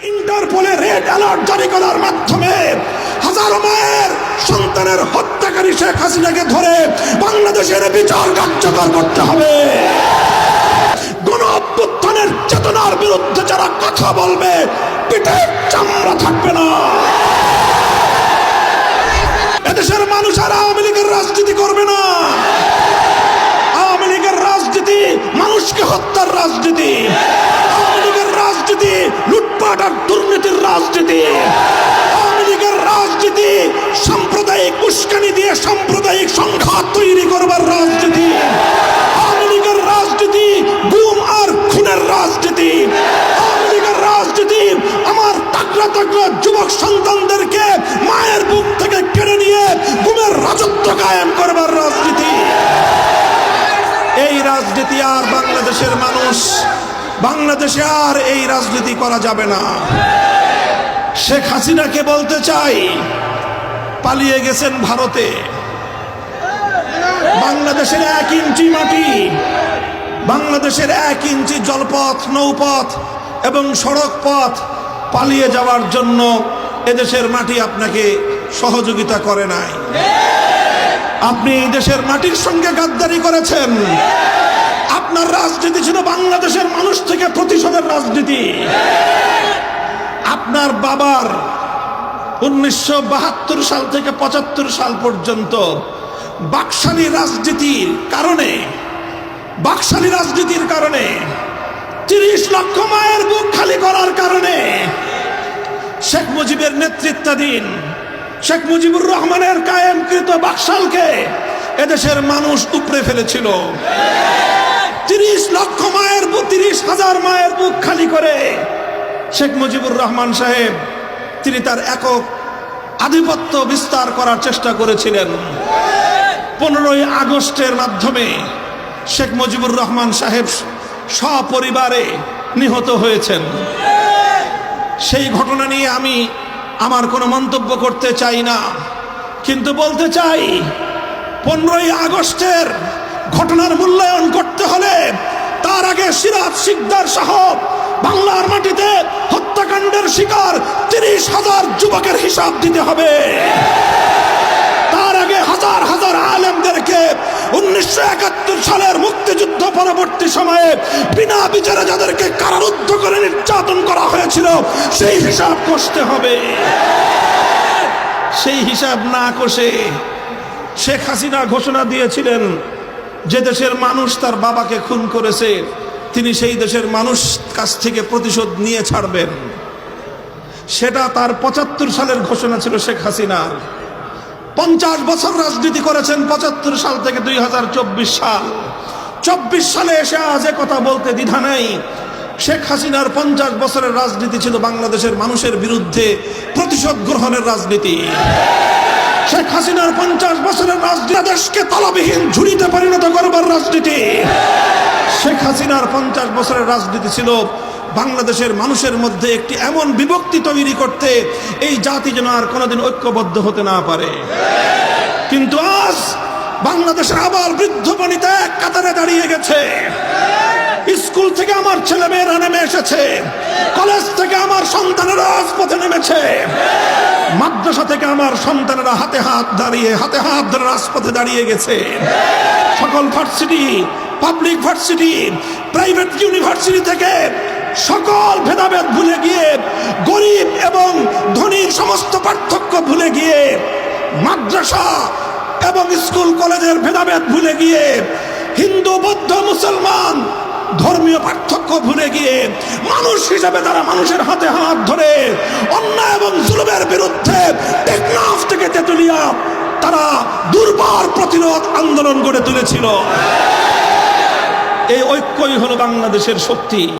ইন্টারপোলে red alert জারি করার মাধ্যমে হাজারো মায়ের সন্তানের হত্যাকারী শেখ হাসিনাকে ধরে বাংলাদেশের বিচার কার্যকর করতে হবে। গণ অভ্যুত্থানের চেতনার বিরুদ্ধে যারা কথা বলবে পিঠের চামড়া থাকবে না। এদেশের মানুষ আর আওয়ামী লীগের রাজনীতি করবে না। আওয়ামী লীগের রাজনীতি মানুষকে হত্যার রাজনীতি, আওয়ামী লীগের রাজনীতি লুটপাট আর দুর্নীতির রাজনীতি, আওয়ামী লীগের রাজনীতি সাম্প্রদায়িক উস্কানি দিয়ে সাম্প্রদায়িক সংঘাত তৈরি করবার রাজনীতি, আওয়ামী লীগের রাজনীতি গুম আর খুনের রাজনীতি, আওয়ামী লীগের রাজনীতি আমার তাগড়া তাগড়া যুবক সন্তানদেরকে মায়ের বুক থেকে কেড়ে নিয়ে গুমের রাজত্ব কায়েম করবার রাজনীতি। এই রাজনীতি আর বাংলাদেশের মানুষ, বাংলাদেশে আর এই রাজনীতি করা যাবে না। শেখ হাসিনাকে বলতে চাই, পালিয়ে গেছেন ভারতে। বাংলাদেশের 1 ইঞ্চি মাটি, বাংলাদেশের 1 ইঞ্চি জলপথ, নৌপথ এবং সড়ক পথ পালিয়ে যাওয়ার জন্য এদেশের মাটি আপনাকে সহযোগিতা করে নাই। আপনি এই দেশের মাটির সঙ্গে গাদ্দারি করেছেন। আপনার রাজনীতি ছিল বাংলাদেশের মানুষ থেকে প্রতিশোধের রাজনীতি। আপনার বাবার 1972 সাল থেকে 75 সাল পর্যন্ত বাকশালী রাজনীতির কারণে 30 লক্ষ মায়ের বুক খালি করার কারণে শেখ মুজিবের নেতৃত্বাধীন শেখ মুজিবুর রহমানের কায়েমকৃত বাকশালকে এদেশের মানুষ উপড়ে ফেলেছিল। 30,000 মায়ের বুক খালি করে শেখ মুজিবুর রহমান সাহেব তিনি তার একক আধিপত্য বিস্তার করার চেষ্টা করেছিলেন। 15ই আগস্টের মাধ্যমে শেখ মুজিবুর রহমান সাহেব সপরিবারে নিহত হয়েছেন। সেই ঘটনা নিয়ে আমি আমার কোনো মন্তব্য করতে চাই না, কিন্তু বলতে চাই 15ই আগস্টের ঘটনার মূল্যায়ন করতে হলে তার আগে সিরাজ শিকদার সহ বাংলার মাটিতে হত্যাকাণ্ডের শিকার 30,000 যুবকের হিসাব দিতে হবে। তার আগে হাজার হাজার আলেমদেরকে 1971 সালের মুক্তিযুদ্ধ পরবর্তী সময়ে বিনা বিচারে যাদেরকে কারারুদ্ধ করে নির্যাতন করা হয়েছিল সেই হিসাব কষতে হবে। সেই হিসাব না কষে শেখ হাসিনা ঘোষণা দিয়েছিলেন যে দেশের মানুষ তার বাবাকে খুন করেছে তিনি সেই দেশের মানুষ কাছ থেকে প্রতিশোধ নিয়ে ছাড়বেন। সেটা তার 75 সালের ঘোষণা ছিল শেখ হাসিনার। 50 বছর রাজনীতি করেছেন 75 সাল থেকে 2024 সাল। 24 সালে এসে আজ কথা বলতে দ্বিধা নাই। শেখ হাসিনার 50 বছরের রাজনীতি ছিল বাংলাদেশের মানুষের বিরুদ্ধে প্রতিশোধ গ্রহণের রাজনীতি। শেখ হাসিনার 50 বছরের রাজনীতি দেশকে তলাবিহীন ঝুড়িতে পরিণত করবার রাজনীতি। শেখ হাসিনার 50 বছরের রাজনীতি ছিল বাংলাদেশের মানুষের মধ্যে একটি এমন বিভক্তি তৈরি করতে এই জাতি যেন আর কোনোদিন ঐক্যবদ্ধ হতে না পারে। কিন্তু আজ বাংলাদেশের আবার বৃদ্ধ বনিতা এক কাতারে দাঁড়িয়ে গেছে। স্কুল থেকে আমার ছেলে মেয়েরা নেমে এসেছে, কলেজ থেকে আমার সন্তানেরা রাজপথে নেমেছে, মাদ্রাসা থেকে আমার সন্তানেরা হাতে হাত ধরে রাজপথে দাঁড়িয়ে গেছে। সকল varsity, public varsity, private university থেকে সকল ভেদাভেদ ভুলে গিয়ে, গরিব এবং ধনীর সমস্ত পার্থক্য ভুলে গিয়ে, মাদ্রাসা এবং স্কুল কলেজের ভেদাভেদ ভুলে গিয়ে, হিন্দু বৌদ্ধ মুসলমান ধর্মীয় পার্থক্য ভুলে গিয়ে মানুষ হিসেবে তারা মানুষের হাতে হাত ধরে অন্যায় এবং জুলুমের বিরুদ্ধে টেকনাফ থেকে তেতুলিয়া তারা দুর্বার প্রতিরোধ আন্দোলন গড়ে তুলেছিল। এই ঐক্যই হলো বাংলাদেশের শক্তি।